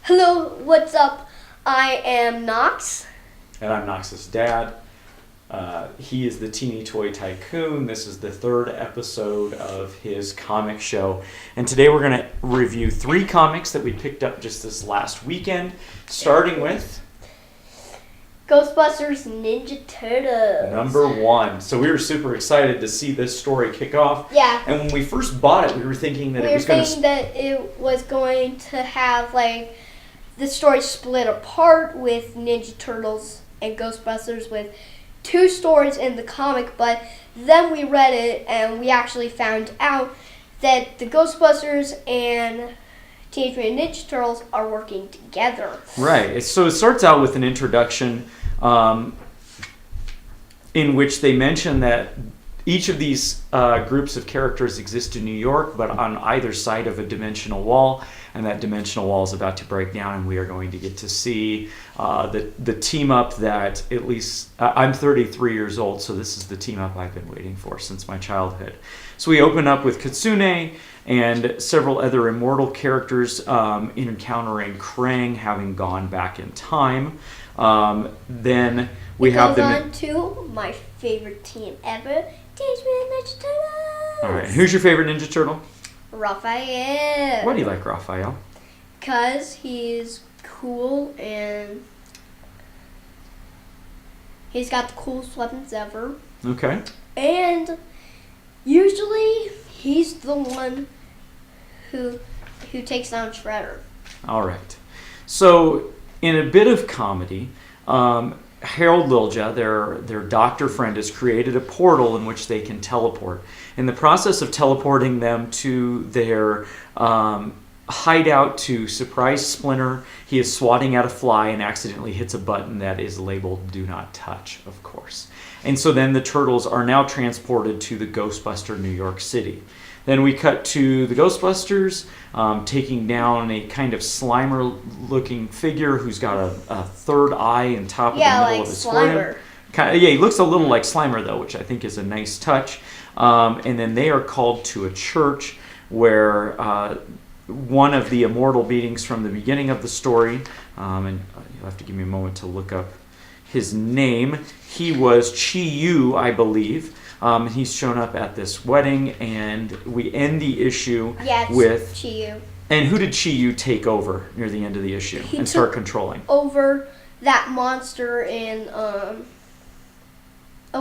Hello, what's up? I am Knox. And I'm Knox's dad. He is the Teeny Toy Tycoon. This is the third episode of his comic show. And today we're going to review 3 comics that we picked up just this last weekend, starting with Ghostbusters Ninja Turtles. number 1. So we were super excited to see this story kick off. Yeah. And when we first bought it, we were thinking that it was going to have like the story split apart with Ninja Turtles and Ghostbusters with 2 stories in the comic, but then we read it and we actually found out that the Ghostbusters and Teenage Mutant Ninja Turtles are working together. Right. So it starts out with an introduction in which they mention that each of these groups of characters exist in New York, but on either side of a dimensional wall, and that dimensional wall is about to break down, and we are going to get to see the team up that at least I'm 33 years old, so this is the team up I've been waiting for since my childhood. So we open up with Kitsune and several other immortal characters encountering Krang, having gone back in time. Then we have on to my favorite team ever, Teenage Mutant Ninja Turtles. All right, who's your favorite Ninja Turtle? Raphael. Why do you like Raphael? Because he's cool and he's got the coolest weapons ever. Okay. And usually he's the one who takes down Shredder. All right. So in a bit of comedy, Harold Lilja, their doctor friend, has created a portal in which they can teleport. In the process of teleporting them to their hideout to surprise Splinter, he is swatting at a fly and accidentally hits a button that is labeled "Do Not Touch," of course. And so then the Turtles are now transported to the Ghostbuster New York City. Then we cut to the Ghostbusters taking down a kind of Slimer-looking figure who's got a third eye in top of the middle of his forehead. He looks a little like Slimer, though, which I think is a nice touch. And then they are called to a church where one of the immortal beings from the beginning of the story, and you'll have to give me a moment to look up his name. He was Chi-Yu, I believe. He's shown up at this wedding, and we end the issue with Chi-Yu. And who did Chi-Yu take over near the end of the issue and start controlling? Over that monster in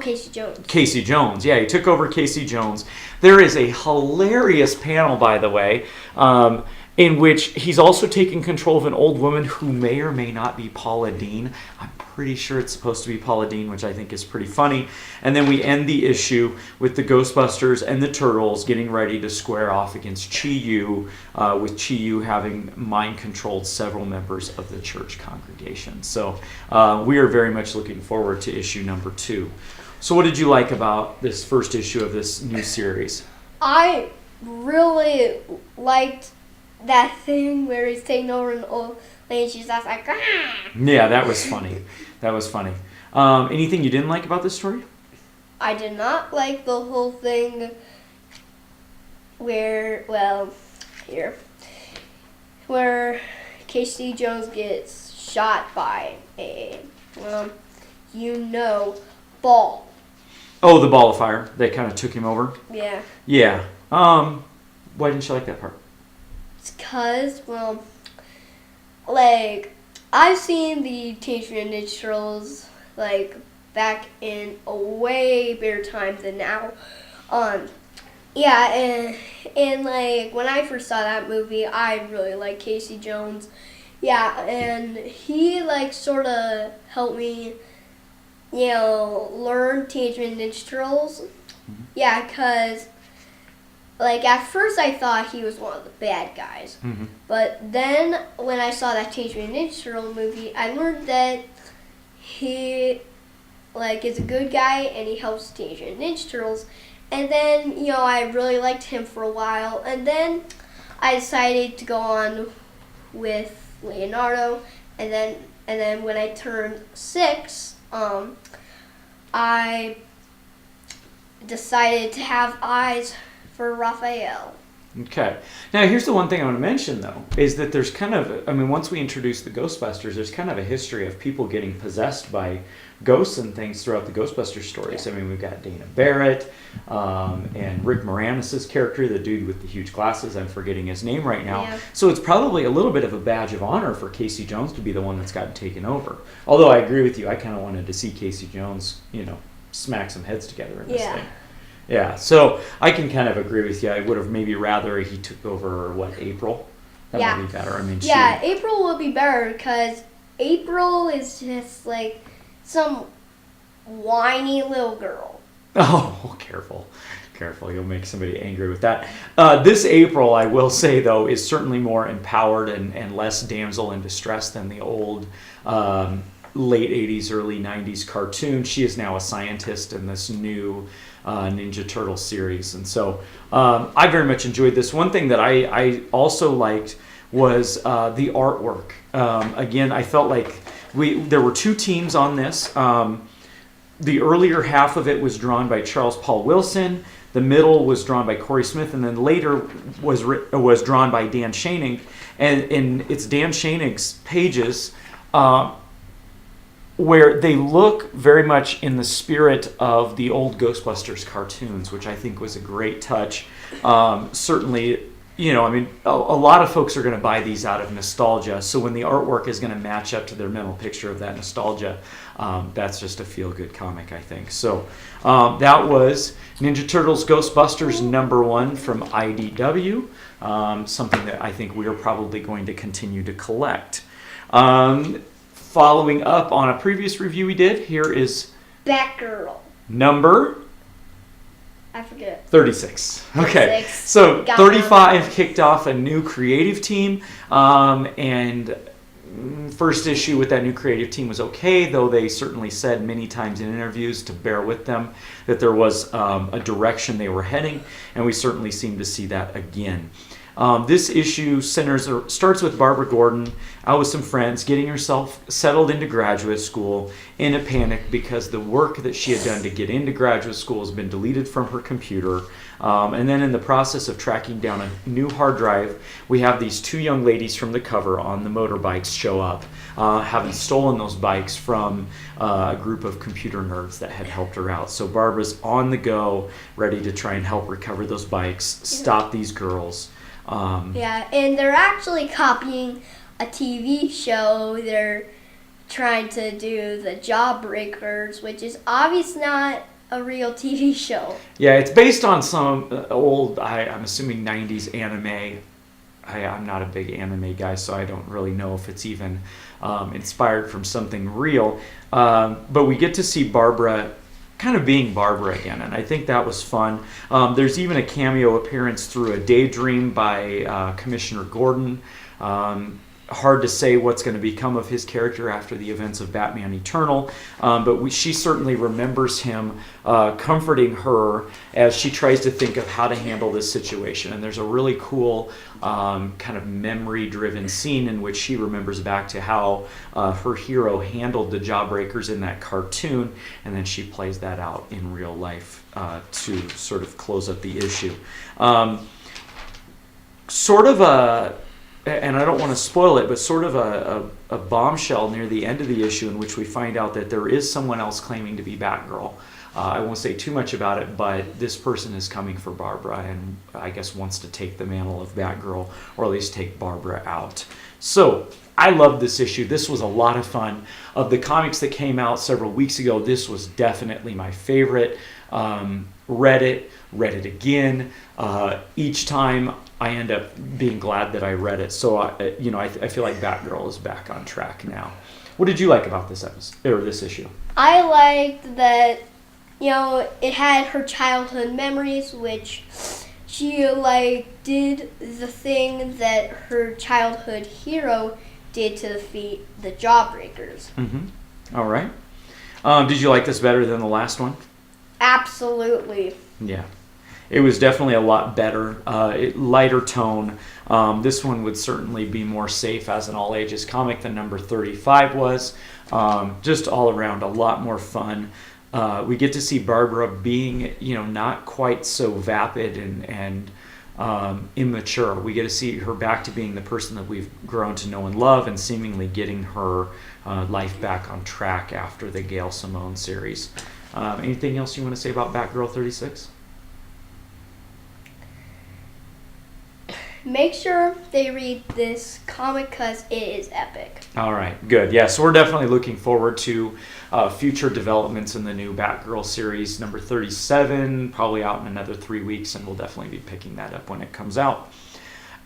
Casey Jones. Casey Jones, yeah, he took over Casey Jones. There is a hilarious panel, by the way, in which he's also taking control of an old woman who may or may not be Paula Deen. I'm pretty sure it's supposed to be Paula Deen, which I think is pretty funny. And then we end the issue with the Ghostbusters and the Turtles getting ready to square off against Chi-Yu, with Chi-Yu having mind-controlled several members of the church congregation. So we are very much looking forward to issue number 2. So what did you like about this first issue of this new series? I really liked that thing where he's taking over an old lady and she's just like, ah! Yeah, that was funny. Anything you didn't like about this story? I did not like the whole thing where Casey Jones gets shot by a, ball. Oh, the ball of fire. They kind of took him over? Yeah. Yeah. Why didn't you like that part? It's because, I've seen the Teenage Mutant Ninja Turtles, back in a way better time than now. And when I first saw that movie, I really liked Casey Jones. Yeah, and he, sort of helped me, learn Teenage Mutant Ninja Turtles. Mm-hmm. Yeah, because at first I thought he was one of the bad guys. Mm-hmm. But then when I saw that Teenage Mutant Ninja Turtle movie, I learned that he, is a good guy and he helps Teenage Mutant Ninja Turtles. And then, I really liked him for a while. And then I decided to go on with Leonardo. And then when I turned 6, I decided to have eyes for Raphael. Okay. Now, here's the one thing I want to mention, though, is that there's kind of, once we introduce the Ghostbusters, there's kind of a history of people getting possessed by ghosts and things throughout the Ghostbusters stories. Yeah. We've got Dana Barrett and Rick Moranis' character, the dude with the huge glasses. I'm forgetting his name right now. Yeah. So it's probably a little bit of a badge of honor for Casey Jones to be the one that's gotten taken over. Although I agree with you, I kind of wanted to see Casey Jones, smack some heads together in this thing. Yeah, so I can kind of agree with you. I would have maybe rather he took over, April? That might be better. April would be better because April is just like some whiny little girl. Oh, careful. You'll make somebody angry with that. This April, I will say, though, is certainly more empowered and less damsel in distress than the old late 80s, early 90s cartoon. She is now a scientist in this new Ninja Turtle series. And so I very much enjoyed this. One thing that I also liked was the artwork. Again, I felt like there were two teams on this. The earlier half of it was drawn by Charles Paul Wilson. The middle was drawn by Cory Smith, and then later was drawn by Dan Schoening. And it's Dan Schoening's pages where they look very much in the spirit of the old Ghostbusters cartoons, which I think was a great touch. Certainly, a lot of folks are going to buy these out of nostalgia. So when the artwork is going to match up to their mental picture of that nostalgia, that's just a feel-good comic, I think. So that was Ninja Turtles Ghostbusters #1 from IDW, something that I think we are probably going to continue to collect. Following up on a previous review we did, here is Batgirl. Number? I forget. 36. Okay. 36. So 35 kicked off a new creative team, and first issue with that new creative team was okay, though they certainly said many times in interviews to bear with them that there was a direction they were heading, and we certainly seem to see that again. This issue starts with Barbara Gordon out with some friends, getting herself settled into graduate school in a panic because the work that she had done to get into graduate school has been deleted from her computer. And then in the process of tracking down a new hard drive, we have these two young ladies from the cover on the motorbikes show up, having stolen those bikes from a group of computer nerds that had helped her out. So Barbara's on the go, ready to try and help recover those bikes, stop these girls. And they're actually copying a TV show. They're trying to do the Jawbreakers, which is obviously not a real TV show. Yeah, it's based on some old, I'm assuming 90s anime. I'm not a big anime guy, so I don't really know if it's even inspired from something real. But we get to see Barbara kind of being Barbara again, and I think that was fun. There's even a cameo appearance through a daydream by Commissioner Gordon. Hard to say what's going to become of his character after the events of Batman Eternal, but she certainly remembers him comforting her as she tries to think of how to handle this situation. And there's a really cool kind of memory-driven scene in which she remembers back to how her hero handled the Jawbreakers in that cartoon, and then she plays that out in real life to sort of close up the issue. And I don't want to spoil it, but sort of a bombshell near the end of the issue in which we find out that there is someone else claiming to be Batgirl. I won't say too much about it, but this person is coming for Barbara and I guess wants to take the mantle of Batgirl, or at least take Barbara out. So I love this issue. This was a lot of fun. Of the comics that came out several weeks ago, this was definitely my favorite. Read it again. Each time I end up being glad that I read it. So I feel like Batgirl is back on track now. What did you like about this episode or this issue? I liked that it had her childhood memories, which she did the thing that her childhood hero did to defeat the Jawbreakers. Mm-hmm. All right. Did you like this better than the last one? Absolutely. Yeah. It was definitely a lot better, lighter tone. This one would certainly be more safe as an all-ages comic than number 35 was. Just all around, a lot more fun. We get to see Barbara being, not quite so vapid and immature. We get to see her back to being the person that we've grown to know and love, and seemingly getting her life back on track after the Gail Simone series. Anything else you want to say about Batgirl 36? Make sure they read this comic because it is epic. All right, good. Yeah, so we're definitely looking forward to future developments in the new Batgirl series, number 37, probably out in another 3 weeks, and we'll definitely be picking that up when it comes out.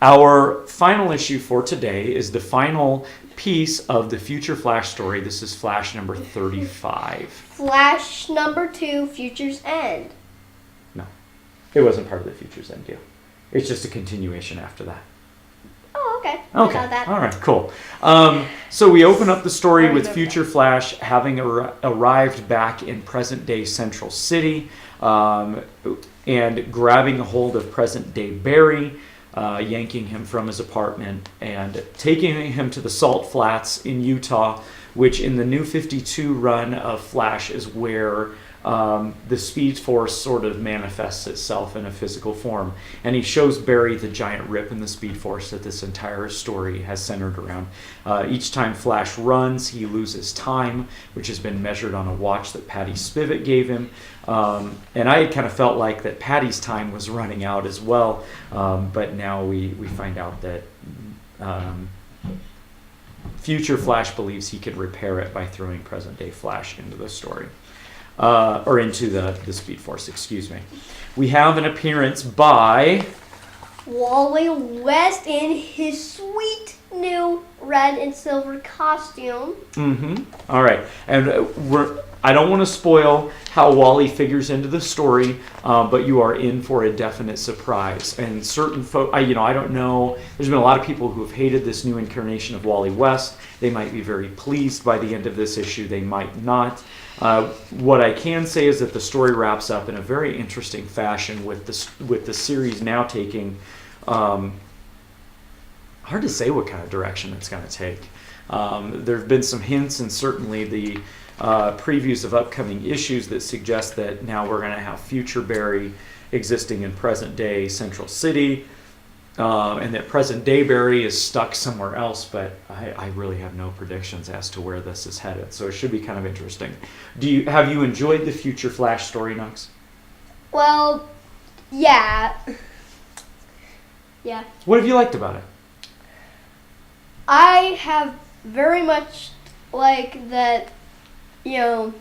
Our final issue for today is the final piece of the Future Flash story. This is Flash number 35. Flash number 2, Future's End. No, it wasn't part of the Future's End deal. It's just a continuation after that. Oh, okay. Okay. I got that. All right, cool. So we open up the story with Future Flash having arrived back in present-day Central City and grabbing a hold of present-day Barry, yanking him from his apartment and taking him to the Salt Flats in Utah, which in the New 52 run of Flash is where the Speed Force sort of manifests itself in a physical form. And he shows Barry the giant rip in the Speed Force that this entire story has centered around. Each time Flash runs, he loses time, which has been measured on a watch that Patty Spivot gave him. And I kind of felt like that Patty's time was running out as well. But now we find out that Future Flash believes he could repair it by throwing present-day Flash into the story. Or into the Speed Force, excuse me. We have an appearance by Wally West in his sweet new red and silver costume. All right. And I don't want to spoil how Wally figures into the story, but you are in for a definite surprise. And certain folks, I don't know, there's been a lot of people who have hated this new incarnation of Wally West. They might be very pleased by the end of this issue. They might not. What I can say is that the story wraps up in a very interesting fashion with the series now taking, hard to say what kind of direction it's going to take. There have been some hints, and certainly the previews of upcoming issues that suggest that now we're going to have future Barry existing in present day Central City, and that present day Barry is stuck somewhere else, but I really have no predictions as to where this is headed, so it should be kind of interesting. Have you enjoyed the Future Flash story, Nux? Well, yeah. Yeah. What have you liked about it? I have very much like that, and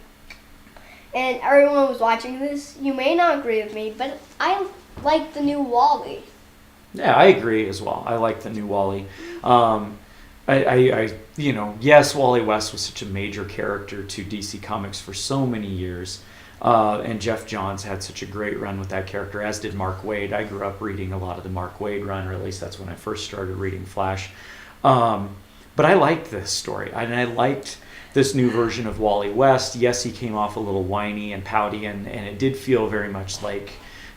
everyone was watching this, you may not agree with me, but I like the new Wally. Yeah, I agree as well. I like the new Wally. Yes, Wally West was such a major character to DC Comics for so many years. And Jeff Johns had such a great run with that character, as did Mark Waid. I grew up reading a lot of the Mark Waid run, or at least that's when I first started reading Flash. But I liked this story, and I liked this new version of Wally West. Yes, he came off a little whiny and pouty, and it did feel very much like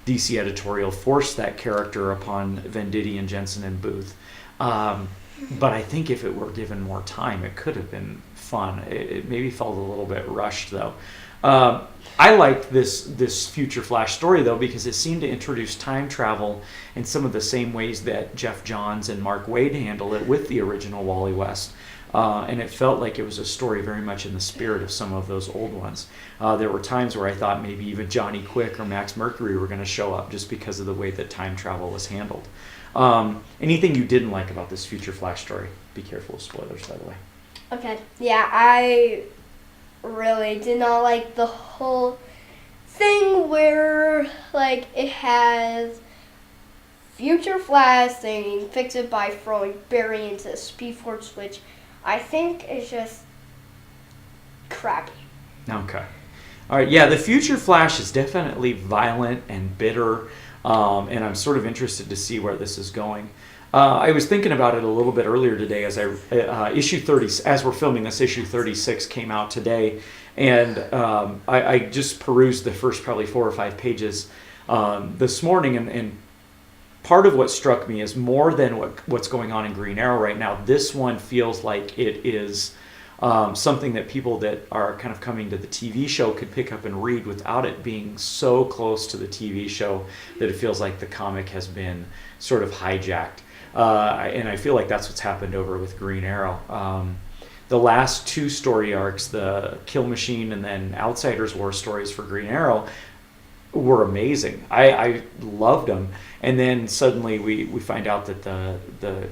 DC editorial forced that character upon Venditti and Jensen and Booth. But I think if it were given more time, it could have been fun. It maybe felt a little bit rushed, though. I liked this Future Flash story, though, because it seemed to introduce time travel in some of the same ways that Jeff Johns and Mark Waid handled it with the original Wally West. And it felt like it was a story very much in the spirit of some of those old ones. There were times where I thought maybe even Johnny Quick or Max Mercury were going to show up just because of the way that time travel was handled. Anything you didn't like about this Future Flash story? Be careful of spoilers, by the way. Okay, yeah, I really did not like the whole thing where, it has Future Flash thing, fix it by throwing Barry into the Speed Force, which I think is just crappy. Okay. All right, yeah, the Future Flash is definitely violent and bitter, and I'm sort of interested to see where this is going. I was thinking about it a little bit earlier today as issue 30, as we're filming this, issue 36 came out today, and I just perused the first probably 4 or 5 pages this morning, and part of what struck me is more than what's going on in Green Arrow right now, this one feels like it is something that people that are kind of coming to the TV show could pick up and read without it being so close to the TV show that it feels like the comic has been sort of hijacked. And I feel like that's what's happened over with Green Arrow. The last 2 story arcs, the Kill Machine and then Outsiders War stories for Green Arrow, were amazing. I loved them. And then suddenly we find out that the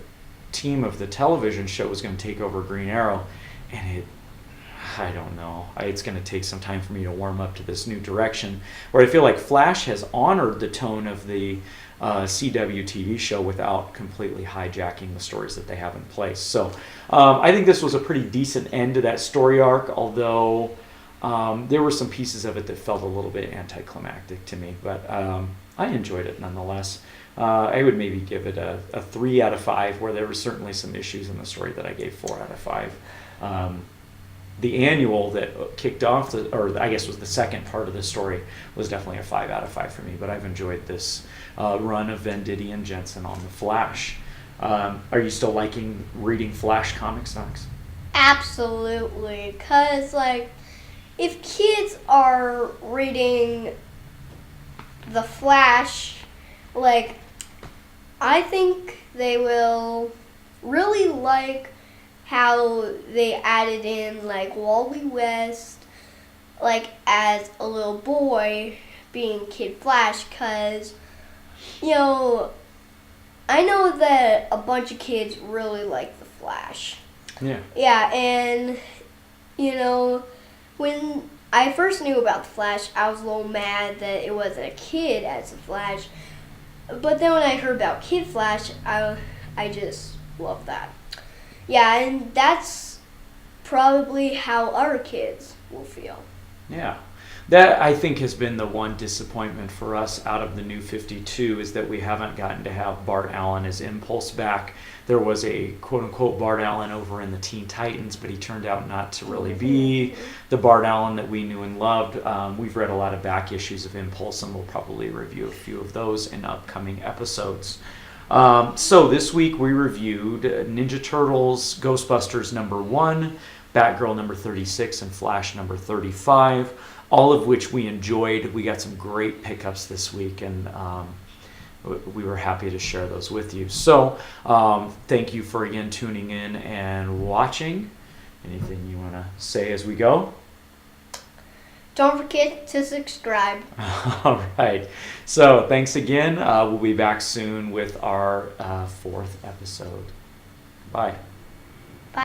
team of the television show was going to take over Green Arrow, and I don't know. It's going to take some time for me to warm up to this new direction, where I feel like Flash has honored the tone of the CW TV show without completely hijacking the stories that they have in place. So I think this was a pretty decent end to that story arc, although there were some pieces of it that felt a little bit anticlimactic to me, but I enjoyed it nonetheless. I would maybe give it a 3 out of 5, where there were certainly some issues in the story that I gave 4 out of 5. The annual that kicked off, or I guess was the second part of the story, was definitely a 5 out of 5 for me, but I've enjoyed this run of Venditti and Jensen on the Flash. Are you still liking reading Flash comics, Knox? Absolutely, because, like, if kids are reading the Flash, like, I think they will really like how they added in, like, Wally West, like, as a little boy being Kid Flash, because, you know, I know that a bunch of kids really like the Flash. Yeah. Yeah, and, you know, when I first knew about the Flash, I was a little mad that it wasn't a kid as the Flash. But then when I heard about Kid Flash, I just love that. Yeah, and that's probably how our kids will feel. Yeah. That, I think, has been the one disappointment for us out of the New 52, is that we haven't gotten to have Bart Allen as Impulse back. There was a quote-unquote Bart Allen over in the Teen Titans, but he turned out not to really be the Bart Allen that we knew and loved. We've read a lot of back issues of Impulse, and we'll probably review a few of those in upcoming episodes. So this week we reviewed Ninja Turtles, Ghostbusters #1, Batgirl #36, and Flash #35. All of which we enjoyed. We got some great pickups this week, and we were happy to share those with you. So thank you for again tuning in and watching. Anything you want to say as we go? Don't forget to subscribe. All right. So thanks again. We'll be back soon with our 4th episode. Bye.